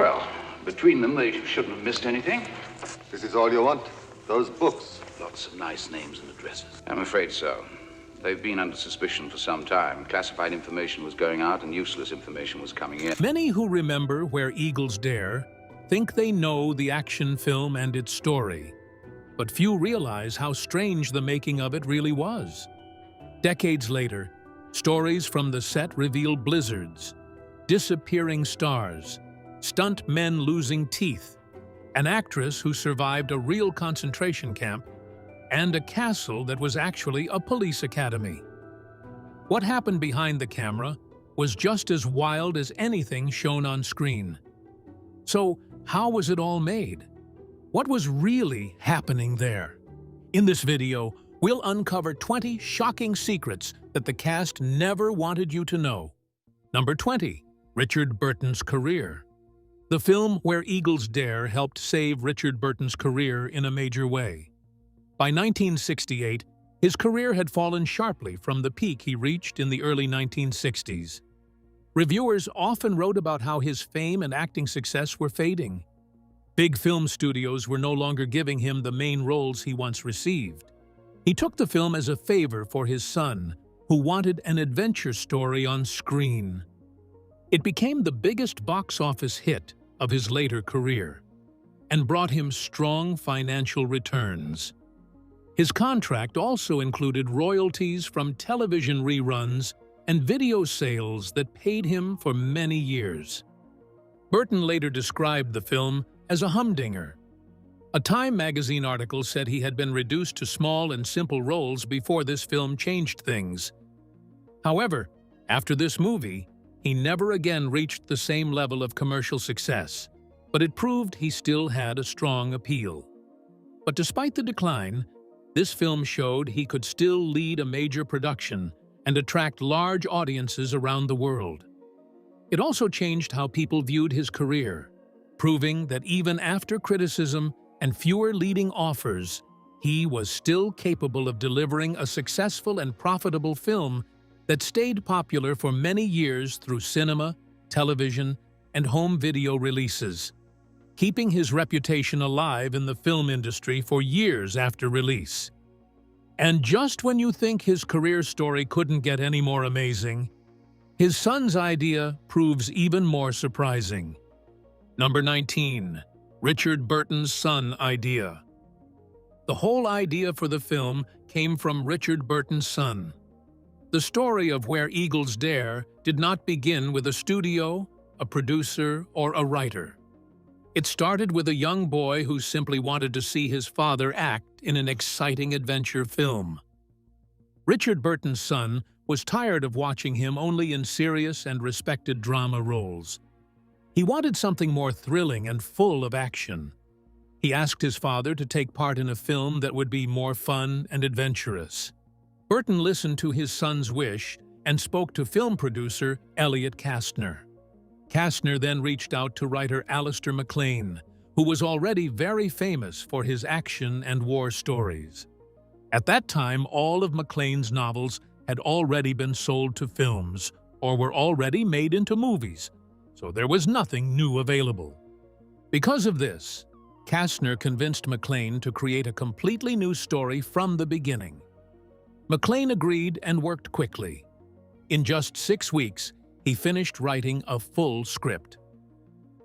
Well, between them, they shouldn't have missed anything. This is all you want? Those books? Lots of nice names and addresses. I'm afraid so. They've been under suspicion for some time. Classified information was going out and useless information was coming in. Many who remember Where Eagles Dare think they know the action film and its story, but few realize how strange the making of it really was. Decades later, stories from the set reveal blizzards, disappearing stars, stunt men losing teeth, an actress who survived a real concentration camp, and a castle that was actually a police academy. What happened behind the camera was just as wild as anything shown on screen. So, how was it all made? What was really happening there? In this video, we'll uncover 20 shocking secrets that the cast never wanted you to know. Number 20. Richard Burton's career. The film Where Eagles Dare helped save Richard Burton's career in a major way. By 1968, his career had fallen sharply from the peak he reached in the early 1960s. Reviewers often wrote about how his fame and acting success were fading. Big film studios were no longer giving him the main roles he once received. He took the film as a favor for his son, who wanted an adventure story on screen. It became the biggest box office hit of his later career and brought him strong financial returns. His contract also included royalties from television reruns and video sales that paid him for many years. Burton later described the film as a humdinger. A Time magazine article said he had been reduced to small and simple roles before this film changed things. However, after this movie, he never again reached the same level of commercial success, but it proved he still had a strong appeal. But despite the decline, this film showed he could still lead a major production and attract large audiences around the world. It also changed how people viewed his career, proving that even after criticism and fewer leading offers, he was still capable of delivering a successful and profitable film that stayed popular for many years through cinema, television, and home video releases, keeping his reputation alive in the film industry for years after release. And just when you think his career story couldn't get any more amazing, his son's idea proves even more surprising. Number 19. Richard Burton's son idea. The whole idea for the film came from Richard Burton's son. The story of Where Eagles Dare did not begin with a studio, a producer, or a writer. It started with a young boy who simply wanted to see his father act in an exciting adventure film. Richard Burton's son was tired of watching him only in serious and respected drama roles. He wanted something more thrilling and full of action. He asked his father to take part in a film that would be more fun and adventurous. Burton listened to his son's wish and spoke to film producer Elliot Kastner. Kastner then reached out to writer Alistair MacLean, who was already very famous for his action and war stories. At that time, all of MacLean's novels had already been sold to films or were already made into movies, so there was nothing new available. Because of this, Kastner convinced MacLean to create a completely new story from the beginning. MacLean agreed and worked quickly. In just 6 weeks, he finished writing a full script.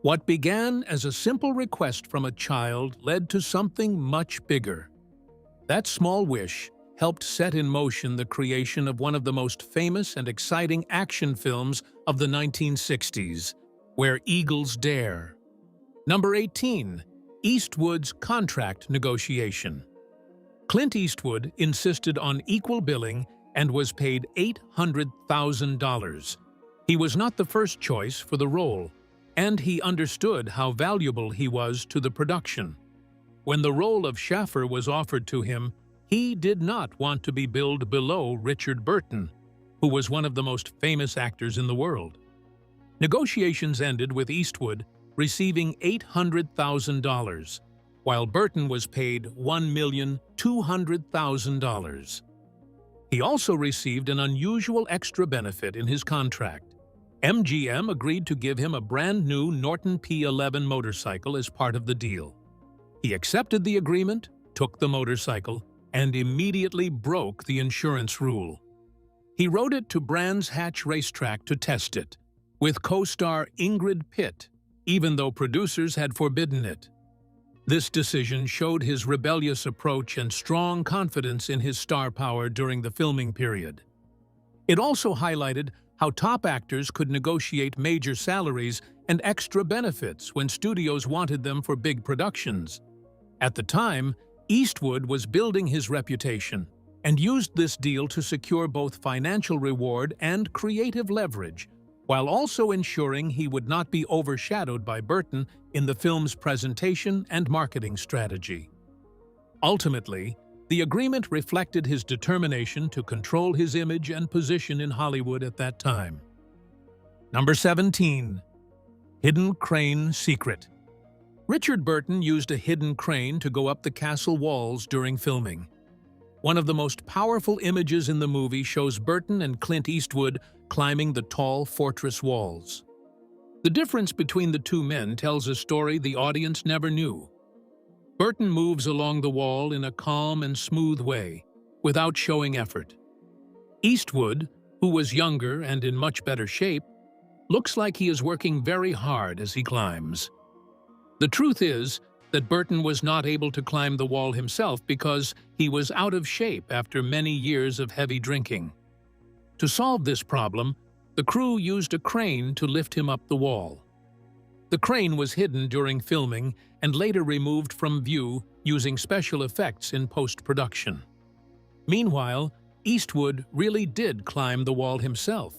What began as a simple request from a child led to something much bigger. That small wish helped set in motion the creation of one of the most famous and exciting action films of the 1960s, Where Eagles Dare. Number 18. Eastwood's contract negotiation. Clint Eastwood insisted on equal billing and was paid $800,000. He was not the first choice for the role, and he understood how valuable he was to the production. When the role of Schaffer was offered to him, he did not want to be billed below Richard Burton, who was one of the most famous actors in the world. Negotiations ended with Eastwood receiving $800,000, while Burton was paid $1,200,000. He also received an unusual extra benefit in his contract. MGM agreed to give him a brand new Norton P11 motorcycle as part of the deal. He accepted the agreement, took the motorcycle, and immediately broke the insurance rule. He rode it to Brands Hatch Racetrack to test it, with co-star Ingrid Pitt, even though producers had forbidden it. This decision showed his rebellious approach and strong confidence in his star power during the filming period. It also highlighted how top actors could negotiate major salaries and extra benefits when studios wanted them for big productions. At the time, Eastwood was building his reputation and used this deal to secure both financial reward and creative leverage, while also ensuring he would not be overshadowed by Burton in the film's presentation and marketing strategy. Ultimately, the agreement reflected his determination to control his image and position in Hollywood at that time. Number 17. Hidden Crane Secret. Richard Burton used a hidden crane to go up the castle walls during filming. One of the most powerful images in the movie shows Burton and Clint Eastwood climbing the tall fortress walls. The difference between the two men tells a story the audience never knew. Burton moves along the wall in a calm and smooth way, without showing effort. Eastwood, who was younger and in much better shape, looks like he is working very hard as he climbs. The truth is that Burton was not able to climb the wall himself because he was out of shape after many years of heavy drinking. To solve this problem, the crew used a crane to lift him up the wall. The crane was hidden during filming and later removed from view using special effects in post-production. Meanwhile, Eastwood really did climb the wall himself.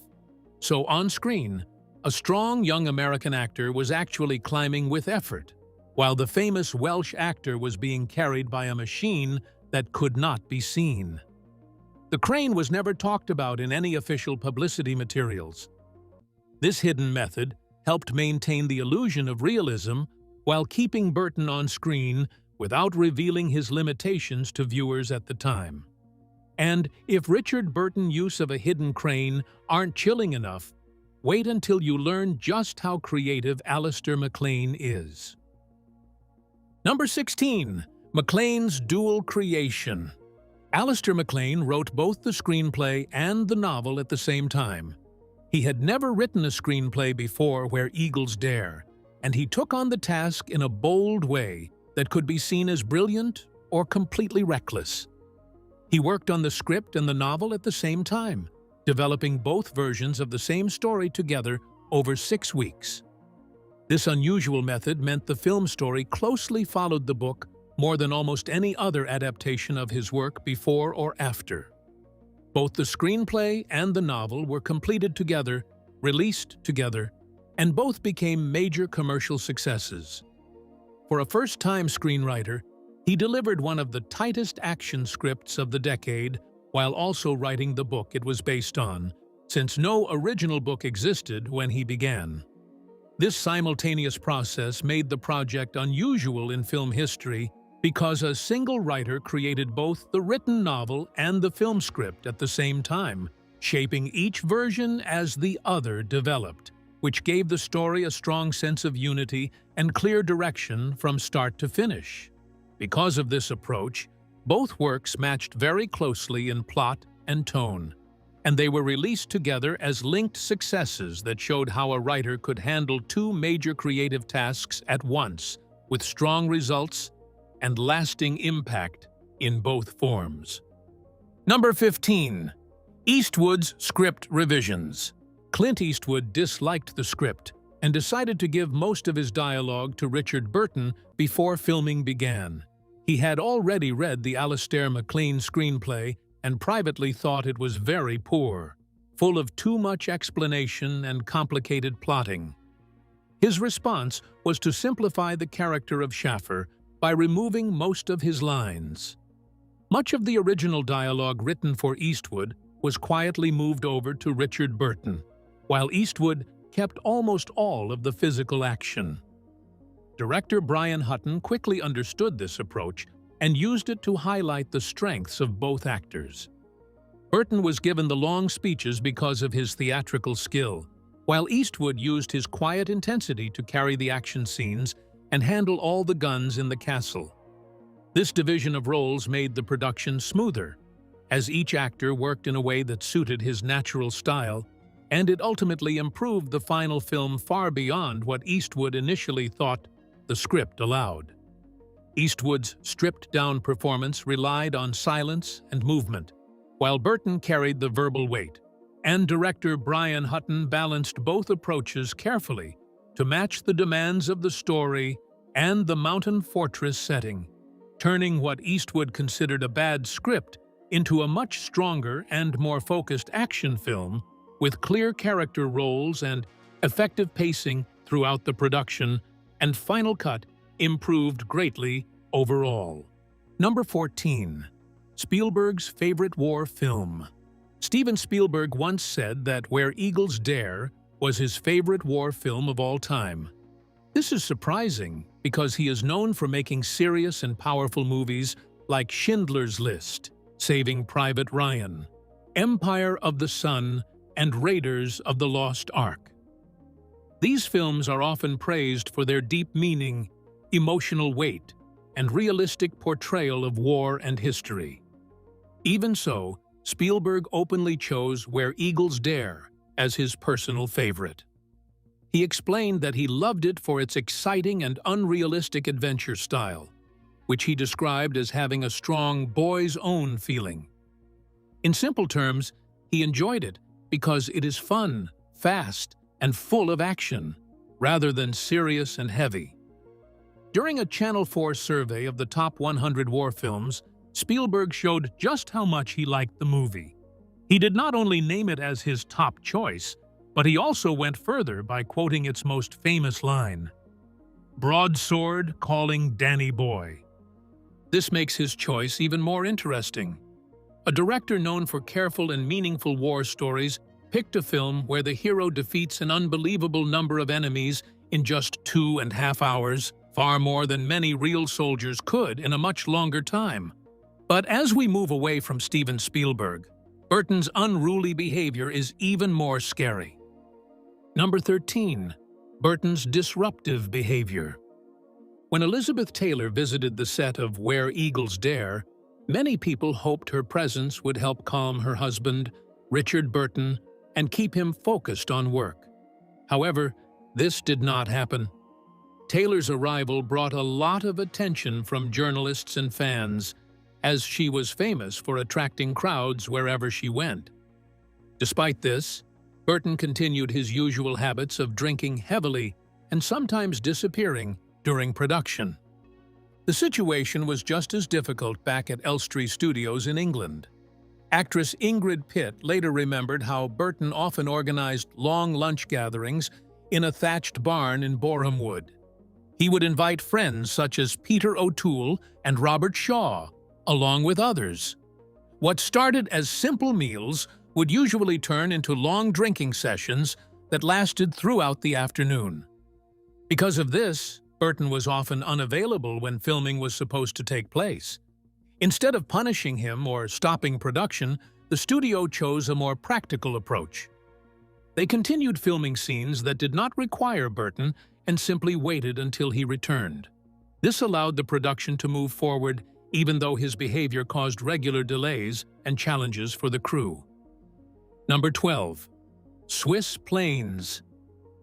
So on screen, a strong young American actor was actually climbing with effort, while the famous Welsh actor was being carried by a machine that could not be seen. The crane was never talked about in any official publicity materials. This hidden method helped maintain the illusion of realism while keeping Burton on screen without revealing his limitations to viewers at the time. And if Richard Burton's use of a hidden crane aren't chilling enough, wait until you learn just how creative Alistair MacLean is. Number 16. MacLean's dual creation. Alistair MacLean wrote both the screenplay and the novel at the same time. He had never written a screenplay before Where Eagles Dare, and he took on the task in a bold way that could be seen as brilliant or completely reckless. He worked on the script and the novel at the same time, developing both versions of the same story together over 6 weeks. This unusual method meant the film story closely followed the book more than almost any other adaptation of his work before or after. Both the screenplay and the novel were completed together, released together, and both became major commercial successes. For a first-time screenwriter, he delivered one of the tightest action scripts of the decade while also writing the book it was based on, since no original book existed when he began. This simultaneous process made the project unusual in film history because a single writer created both the written novel and the film script at the same time, shaping each version as the other developed, which gave the story a strong sense of unity and clear direction from start to finish. Because of this approach, both works matched very closely in plot and tone, and they were released together as linked successes that showed how a writer could handle two major creative tasks at once, with strong results and lasting impact in both forms. Number 15. Eastwood's script revisions. Clint Eastwood disliked the script and decided to give most of his dialogue to Richard Burton before filming began. He had already read the Alistair MacLean screenplay and privately thought it was very poor, full of too much explanation and complicated plotting. His response was to simplify the character of Schaffer by removing most of his lines. Much of the original dialogue written for Eastwood was quietly moved over to Richard Burton, while Eastwood kept almost all of the physical action. Director Brian Hutton quickly understood this approach and used it to highlight the strengths of both actors. Burton was given the long speeches because of his theatrical skill, while Eastwood used his quiet intensity to carry the action scenes and handle all the guns in the castle. This division of roles made the production smoother, as each actor worked in a way that suited his natural style, and it ultimately improved the final film far beyond what Eastwood initially thought the script allowed. Eastwood's stripped-down performance relied on silence and movement, while Burton carried the verbal weight, and director Brian Hutton balanced both approaches carefully to match the demands of the story and the mountain fortress setting, turning what Eastwood considered a bad script into a much stronger and more focused action film with clear character roles and effective pacing throughout the production, and final cut improved greatly overall. Number 14. Spielberg's favorite war film. Steven Spielberg once said that Where Eagles Dare was his favorite war film of all time. This is surprising because he is known for making serious and powerful movies like Schindler's List, Saving Private Ryan, Empire of the Sun, and Raiders of the Lost Ark. These films are often praised for their deep meaning, emotional weight, and realistic portrayal of war and history. Even so, Spielberg openly chose Where Eagles Dare as his personal favorite. He explained that he loved it for its exciting and unrealistic adventure style, which he described as having a strong boy's own feeling. In simple terms, he enjoyed it because it is fun, fast, and full of action, rather than serious and heavy. During a Channel 4 survey of the top 100 war films, Spielberg showed just how much he liked the movie. He did not only name it as his top choice, but he also went further by quoting its most famous line, "Broadsword calling Danny Boy." This makes his choice even more interesting. A director known for careful and meaningful war stories picked a film where the hero defeats an unbelievable number of enemies in just 2.5 hours, far more than many real soldiers could in a much longer time. But as we move away from Steven Spielberg, Burton's unruly behavior is even more scary. Number 13. Burton's disruptive behavior. When Elizabeth Taylor visited the set of Where Eagles Dare, many people hoped her presence would help calm her husband, Richard Burton, and keep him focused on work. However, this did not happen. Taylor's arrival brought a lot of attention from journalists and fans, as she was famous for attracting crowds wherever she went. Despite this, Burton continued his usual habits of drinking heavily and sometimes disappearing during production. The situation was just as difficult back at Elstree Studios in England. Actress Ingrid Pitt later remembered how Burton often organized long lunch gatherings in a thatched barn in Boreham Wood. He would invite friends such as Peter O'Toole and Robert Shaw, along with others. What started as simple meals would usually turn into long drinking sessions that lasted throughout the afternoon. Because of this, Burton was often unavailable when filming was supposed to take place. Instead of punishing him or stopping production, the studio chose a more practical approach. They continued filming scenes that did not require Burton and simply waited until he returned. This allowed the production to move forward even though his behavior caused regular delays and challenges for the crew. Number 12. Swiss planes.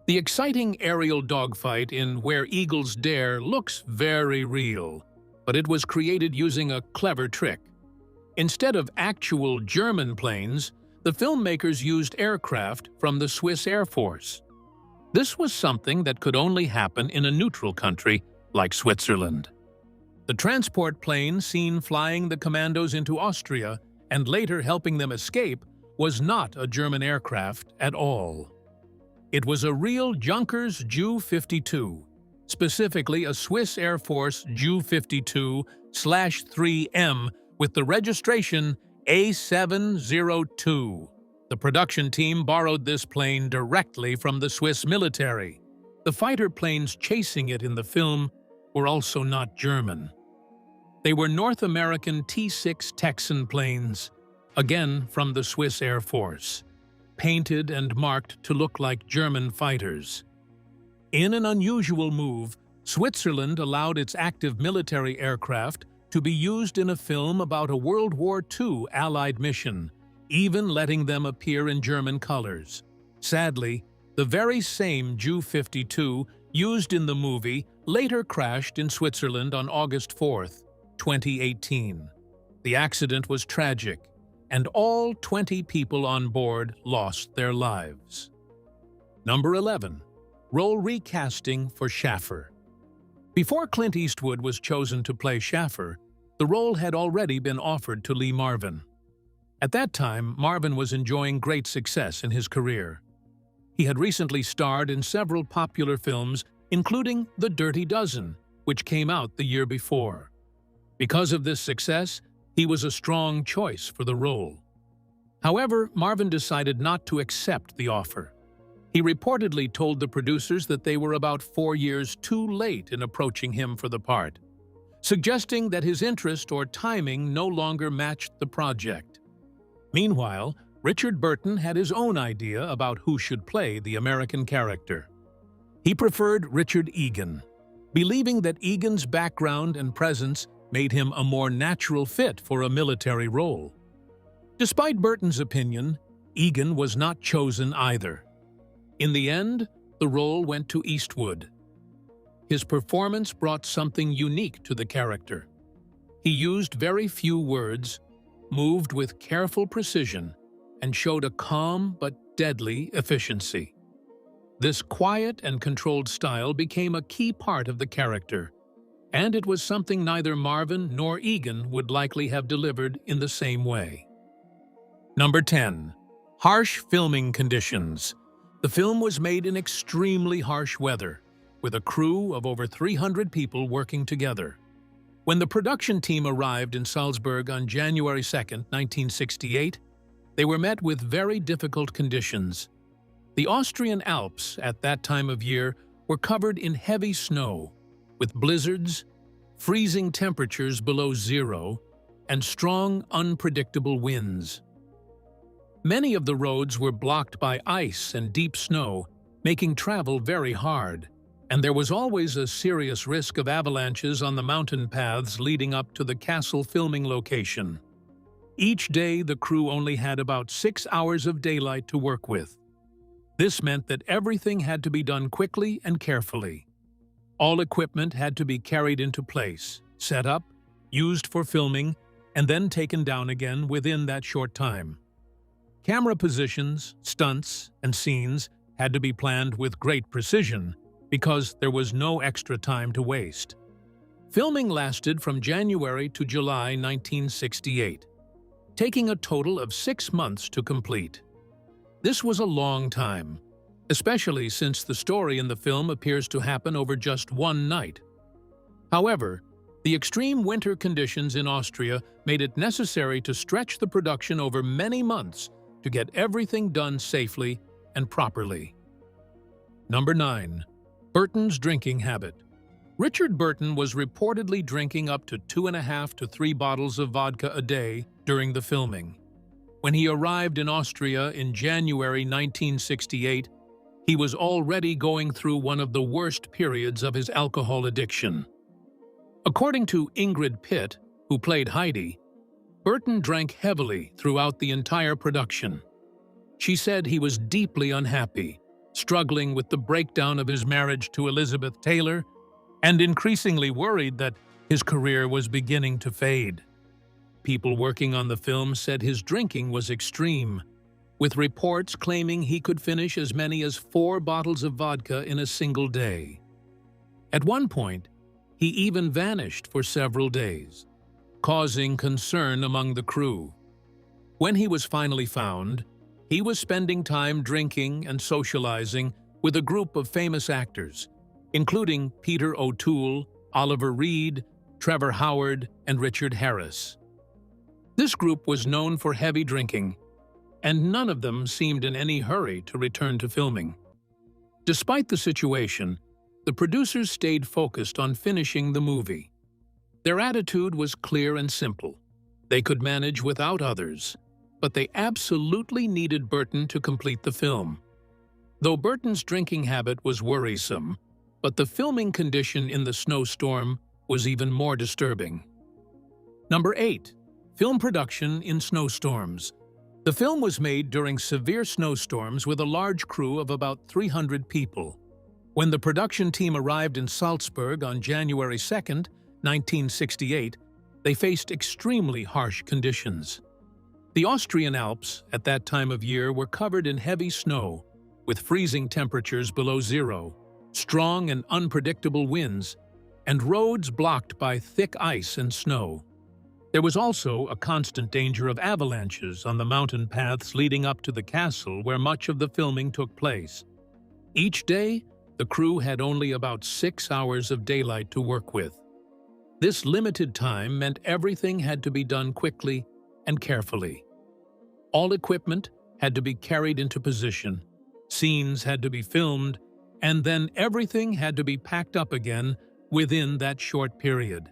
The exciting aerial dogfight in Where Eagles Dare looks very real, but it was created using a clever trick. Instead of actual German planes, the filmmakers used aircraft from the Swiss Air Force. This was something that could only happen in a neutral country like Switzerland. The transport plane seen flying the commandos into Austria and later helping them escape was not a German aircraft at all. It was a real Junkers Ju-52, specifically a Swiss Air Force Ju-52/3M with the registration A702. The production team borrowed this plane directly from the Swiss military. The fighter planes chasing it in the film were also not German. They were North American T-6 Texan planes, again from the Swiss Air Force. painted and marked to look like German fighters. In an unusual move, Switzerland allowed its active military aircraft to be used in a film about a World War II Allied mission, even letting them appear in German colors. Sadly, the very same Ju-52 used in the movie later crashed in Switzerland on August 4, 2018. The accident was tragic, and all 20 people on board lost their lives. Number 11. Role recasting for Schaffer. Before Clint Eastwood was chosen to play Schaffer, the role had already been offered to Lee Marvin. At that time, Marvin was enjoying great success in his career. He had recently starred in several popular films, including The Dirty Dozen, which came out the year before. Because of this success, he was a strong choice for the role. However, Marvin decided not to accept the offer. He reportedly told the producers that they were about 4 years too late in approaching him for the part, suggesting that his interest or timing no longer matched the project. Meanwhile, Richard Burton had his own idea about who should play the American character. He preferred Richard Egan, believing that Egan's background and presence made him a more natural fit for a military role. Despite Burton's opinion, Egan was not chosen either. In the end, the role went to Eastwood. His performance brought something unique to the character. He used very few words, moved with careful precision, and showed a calm but deadly efficiency. This quiet and controlled style became a key part of the character, and it was something neither Marvin nor Egan would likely have delivered in the same way. Number 10. Harsh filming conditions. The film was made in extremely harsh weather, with a crew of over 300 people working together. When the production team arrived in Salzburg on January 2, 1968, they were met with very difficult conditions. The Austrian Alps at that time of year were covered in heavy snow, with blizzards, freezing temperatures below zero, and strong, unpredictable winds. Many of the roads were blocked by ice and deep snow, making travel very hard, and there was always a serious risk of avalanches on the mountain paths leading up to the castle filming location. Each day, the crew only had about 6 hours of daylight to work with. This meant that everything had to be done quickly and carefully. All equipment had to be carried into place, set up, used for filming, and then taken down again within that short time. Camera positions, stunts, and scenes had to be planned with great precision because there was no extra time to waste. Filming lasted from January to July 1968, taking a total of 6 months to complete. This was a long time, especially since the story in the film appears to happen over just one night. However, the extreme winter conditions in Austria made it necessary to stretch the production over many months to get everything done safely and properly. Number 9. Burton's drinking habit. Richard Burton was reportedly drinking up to 2.5 to 3 bottles of vodka a day during the filming. When he arrived in Austria in January 1968, he was already going through one of the worst periods of his alcohol addiction. According to Ingrid Pitt, who played Heidi, Burton drank heavily throughout the entire production. She said he was deeply unhappy, struggling with the breakdown of his marriage to Elizabeth Taylor, and increasingly worried that his career was beginning to fade. People working on the film said his drinking was extreme, with reports claiming he could finish as many as 4 bottles of vodka in a single day. At one point, he even vanished for several days, causing concern among the crew. When he was finally found, he was spending time drinking and socializing with a group of famous actors, including Peter O'Toole, Oliver Reed, Trevor Howard, and Richard Harris. This group was known for heavy drinking, and none of them seemed in any hurry to return to filming. Despite the situation, the producers stayed focused on finishing the movie. Their attitude was clear and simple. They could manage without others, but they absolutely needed Burton to complete the film. Though Burton's drinking habit was worrisome, but the filming condition in the snowstorm was even more disturbing. Number 8. Film production in snowstorms. The film was made during severe snowstorms with a large crew of about 300 people. When the production team arrived in Salzburg on January 2, 1968, they faced extremely harsh conditions. The Austrian Alps at that time of year were covered in heavy snow, with freezing temperatures below zero, strong and unpredictable winds, and roads blocked by thick ice and snow. There was also a constant danger of avalanches on the mountain paths leading up to the castle where much of the filming took place. Each day, the crew had only about 6 hours of daylight to work with. This limited time meant everything had to be done quickly and carefully. All equipment had to be carried into position, scenes had to be filmed, and then everything had to be packed up again within that short period.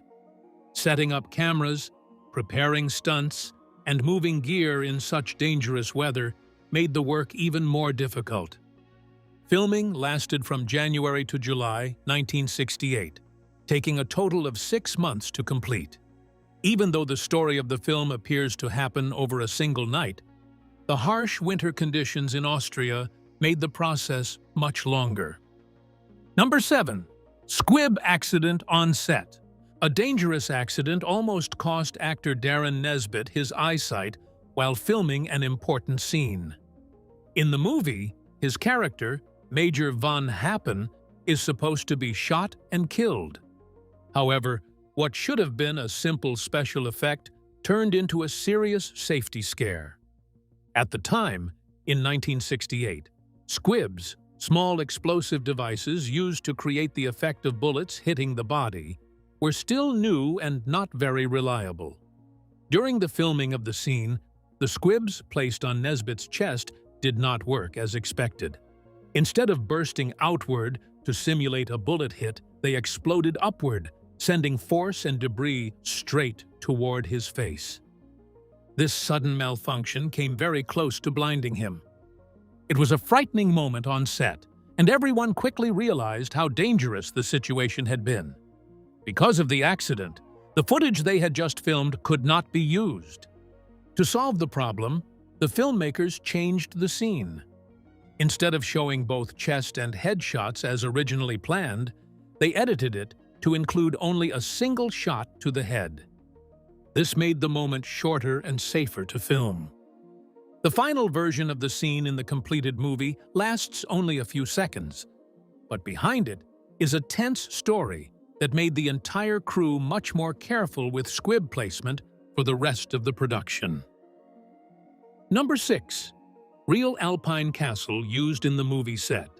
Setting up cameras, preparing stunts, and moving gear in such dangerous weather made the work even more difficult. Filming lasted from January to July 1968, taking a total of 6 months to complete. Even though the story of the film appears to happen over a single night, the harsh winter conditions in Austria made the process much longer. Number 7. Squib accident on set. A dangerous accident almost cost actor Darren Nesbitt his eyesight while filming an important scene. In the movie, his character, Major von Happen, is supposed to be shot and killed. However, what should have been a simple special effect turned into a serious safety scare. At the time, in 1968, squibs, small explosive devices used to create the effect of bullets hitting the body, were still new and not very reliable. During the filming of the scene, the squibs placed on Nesbitt's chest did not work as expected. Instead of bursting outward to simulate a bullet hit, they exploded upward, sending force and debris straight toward his face. This sudden malfunction came very close to blinding him. It was a frightening moment on set, and everyone quickly realized how dangerous the situation had been. Because of the accident, the footage they had just filmed could not be used. To solve the problem, the filmmakers changed the scene. Instead of showing both chest and head shots as originally planned, they edited it to include only a single shot to the head. This made the moment shorter and safer to film. The final version of the scene in the completed movie lasts only a few seconds, but behind it is a tense story that made the entire crew much more careful with squib placement for the rest of the production. Number 6. Real Alpine castle used in the movie set.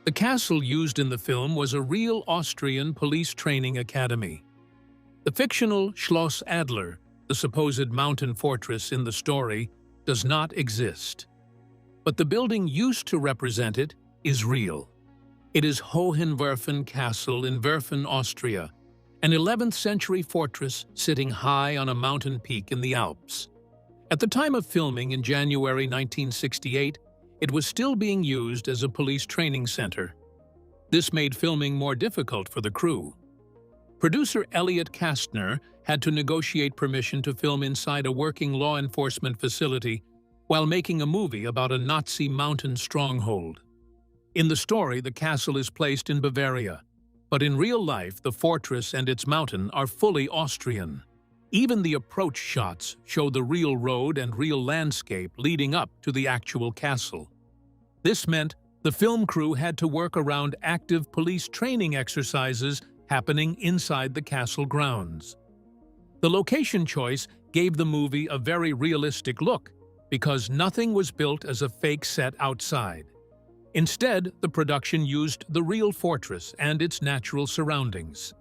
The castle used in the film was a real Austrian police training academy. The fictional Schloss Adler, the supposed mountain fortress in the story, does not exist. But the building used to represent it is real. It is Hohenwerfen Castle in Werfen, Austria, an 11th century fortress sitting high on a mountain peak in the Alps. At the time of filming in January 1968, it was still being used as a police training center. This made filming more difficult for the crew. Producer Elliot Kastner had to negotiate permission to film inside a working law enforcement facility while making a movie about a Nazi mountain stronghold. In the story, the castle is placed in Bavaria, but in real life, the fortress and its mountain are fully Austrian. Even the approach shots show the real road and real landscape leading up to the actual castle. This meant the film crew had to work around active police training exercises happening inside the castle grounds. The location choice gave the movie a very realistic look because nothing was built as a fake set outside. Instead, the production used the real fortress and its natural surroundings.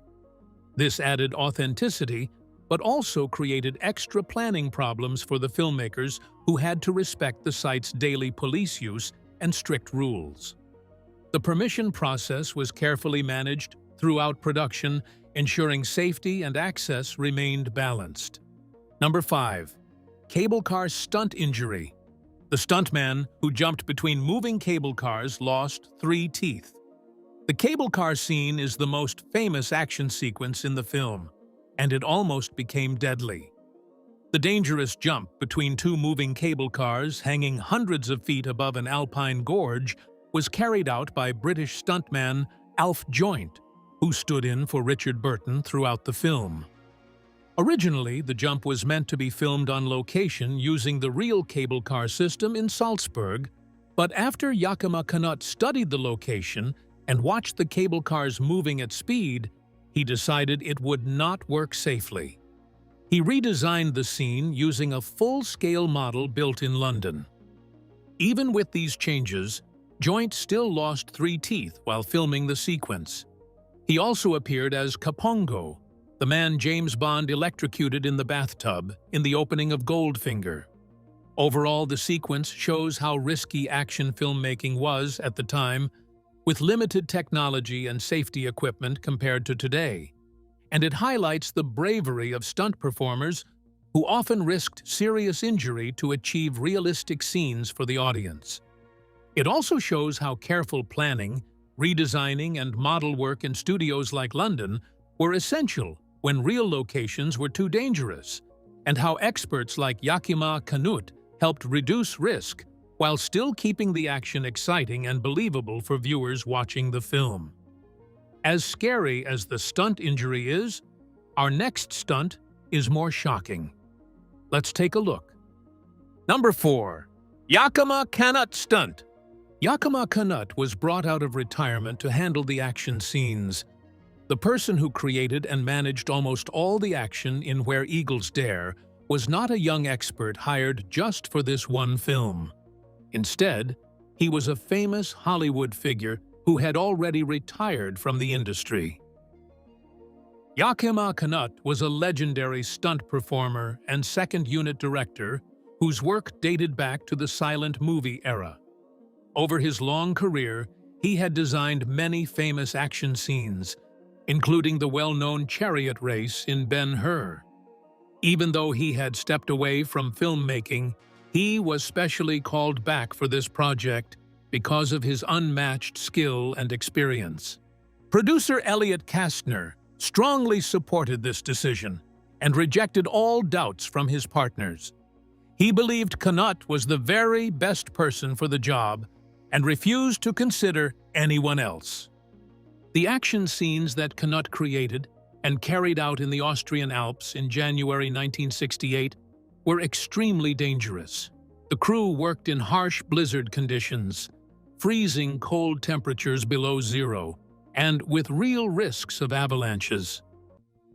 This added authenticity, but also created extra planning problems for the filmmakers who had to respect the site's daily police use and strict rules. The permission process was carefully managed throughout production, ensuring safety and access remained balanced. Number 5. cable car stunt injury. The stuntman who jumped between moving cable cars lost 3 teeth. The cable car scene is the most famous action sequence in the film, and it almost became deadly. The dangerous jump between 2 moving cable cars hanging hundreds of feet above an alpine gorge was carried out by British stuntman Alf Joint, who stood in for Richard Burton throughout the film. Originally, the jump was meant to be filmed on location using the real cable car system in Salzburg, but after Yakima Canutt studied the location and watched the cable cars moving at speed, he decided it would not work safely. He redesigned the scene using a full-scale model built in London. Even with these changes, Joint still lost 3 teeth while filming the sequence. He also appeared as Capongo, the man James Bond electrocuted in the bathtub in the opening of Goldfinger. Overall, the sequence shows how risky action filmmaking was at the time, with limited technology and safety equipment compared to today. And it highlights the bravery of stunt performers who often risked serious injury to achieve realistic scenes for the audience. It also shows how careful planning, redesigning, and model work in studios like London were essential when real locations were too dangerous, and how experts like Yakima Canutt helped reduce risk while still keeping the action exciting and believable for viewers watching the film. As scary as the stunt injury is, our next stunt is more shocking. Let's take a look. Number 4. Yakima Canutt stunt. Yakima Canutt was brought out of retirement to handle the action scenes. The person who created and managed almost all the action in Where Eagles Dare was not a young expert hired just for this one film. Instead, he was a famous Hollywood figure who had already retired from the industry. Yakima Canutt was a legendary stunt performer and second-unit director whose work dated back to the silent movie era. Over his long career, he had designed many famous action scenes, including the well-known chariot race in Ben-Hur. Even though he had stepped away from filmmaking, he was specially called back for this project because of his unmatched skill and experience. Producer Elliot Kastner strongly supported this decision and rejected all doubts from his partners. He believed Canutt was the very best person for the job and refused to consider anyone else. The action scenes that Canutt created and carried out in the Austrian Alps in January 1968 were extremely dangerous. The crew worked in harsh blizzard conditions, freezing cold temperatures below zero, and with real risks of avalanches.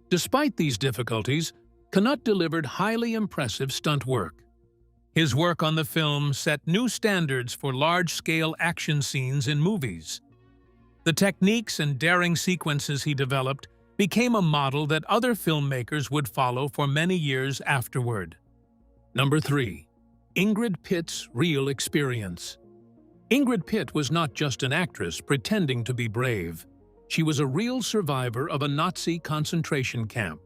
Despite these difficulties, Canutt delivered highly impressive stunt work. His work on the film set new standards for large-scale action scenes in movies. The techniques and daring sequences he developed became a model that other filmmakers would follow for many years afterward. Number 3. Ingrid Pitt's real experience. Ingrid Pitt was not just an actress pretending to be brave. She was a real survivor of a Nazi concentration camp.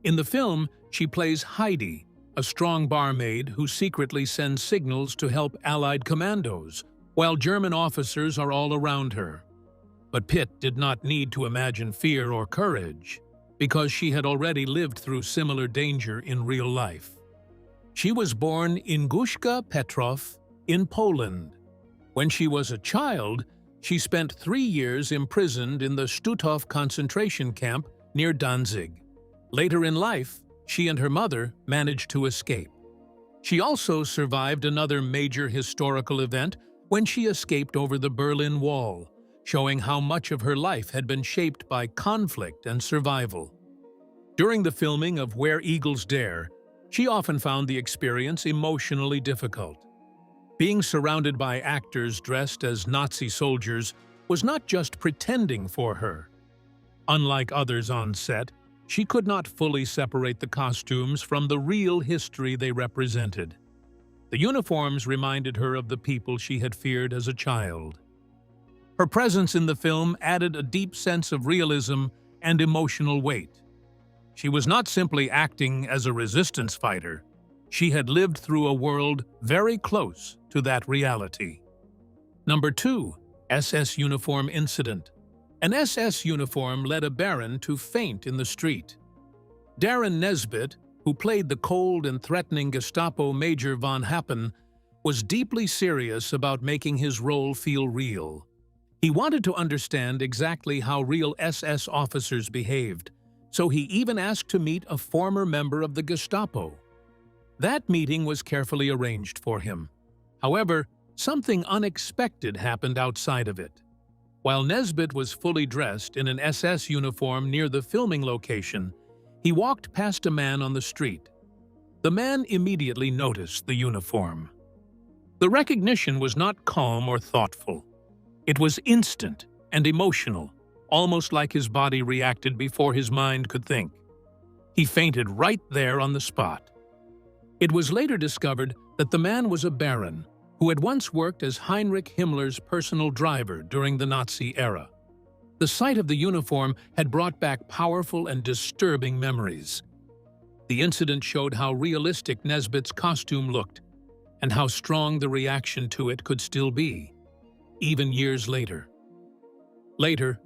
In the film, she plays Heidi, a strong barmaid who secretly sends signals to help Allied commandos, while German officers are all around her. But Pitt did not need to imagine fear or courage, because she had already lived through similar danger in real life. She was born in Guszka Petrov in Poland. When she was a child, she spent 3 years imprisoned in the Stutthof concentration camp near Danzig. Later in life, she and her mother managed to escape. She also survived another major historical event when she escaped over the Berlin Wall, showing how much of her life had been shaped by conflict and survival. During the filming of Where Eagles Dare, she often found the experience emotionally difficult. Being surrounded by actors dressed as Nazi soldiers was not just pretending for her. Unlike others on set, she could not fully separate the costumes from the real history they represented. The uniforms reminded her of the people she had feared as a child. Her presence in the film added a deep sense of realism and emotional weight. She was not simply acting as a resistance fighter. She had lived through a world very close to that reality. Number 2. SS uniform incident. An SS uniform led a baron to faint in the street. Darren Nesbitt, who played the cold and threatening Gestapo Major von Happen, was deeply serious about making his role feel real. He wanted to understand exactly how real SS officers behaved, so he even asked to meet a former member of the Gestapo. That meeting was carefully arranged for him. However, something unexpected happened outside of it. While Nesbitt was fully dressed in an SS uniform near the filming location, he walked past a man on the street. The man immediately noticed the uniform. The recognition was not calm or thoughtful. It was instant and emotional, almost like his body reacted before his mind could think. He fainted right there on the spot. It was later discovered that the man was a baron who had once worked as Heinrich Himmler's personal driver during the Nazi era. The sight of the uniform had brought back powerful and disturbing memories. The incident showed how realistic Nesbitt's costume looked and how strong the reaction to it could still be, even years later. Later,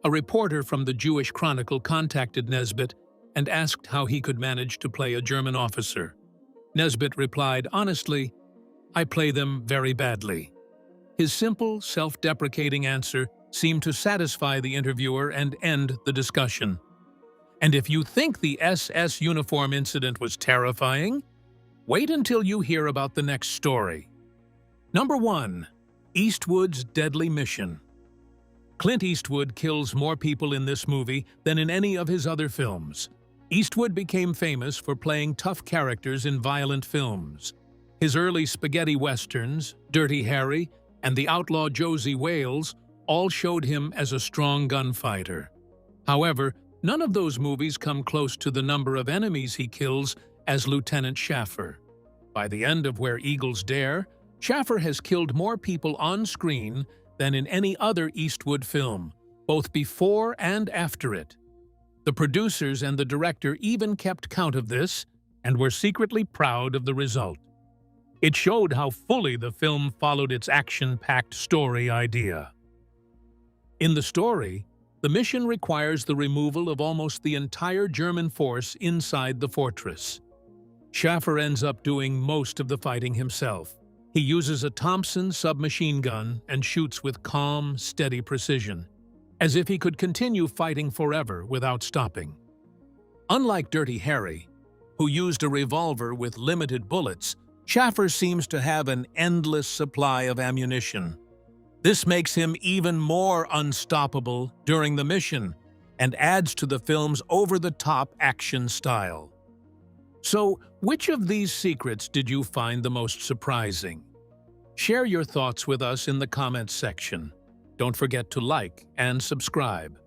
a reporter from the Jewish Chronicle contacted Nesbitt and asked how he could manage to play a German officer. Nesbitt replied, "Honestly, I play them very badly." His simple, self-deprecating answer seemed to satisfy the interviewer and end the discussion. And if you think the SS uniform incident was terrifying, wait until you hear about the next story. Number 1. Eastwood's deadly mission. Clint Eastwood kills more people in this movie than in any of his other films. Eastwood became famous for playing tough characters in violent films. His early spaghetti westerns, Dirty Harry, and The Outlaw Josie Wales all showed him as a strong gunfighter. However, none of those movies come close to the number of enemies he kills as Lieutenant Schaffer. By the end of Where Eagles Dare, Schaffer has killed more people on screen than in any other Eastwood film, both before and after it. The producers and the director even kept count of this and were secretly proud of the result. It showed how fully the film followed its action-packed story idea. In the story, the mission requires the removal of almost the entire German force inside the fortress. Schaffer ends up doing most of the fighting himself. He uses a Thompson submachine gun and shoots with calm, steady precision, as if he could continue fighting forever without stopping. Unlike Dirty Harry, who used a revolver with limited bullets, Schaffer seems to have an endless supply of ammunition. This makes him even more unstoppable during the mission and adds to the film's over-the-top action style. So, which of these secrets did you find the most surprising? Share your thoughts with us in the comments section. Don't forget to like and subscribe.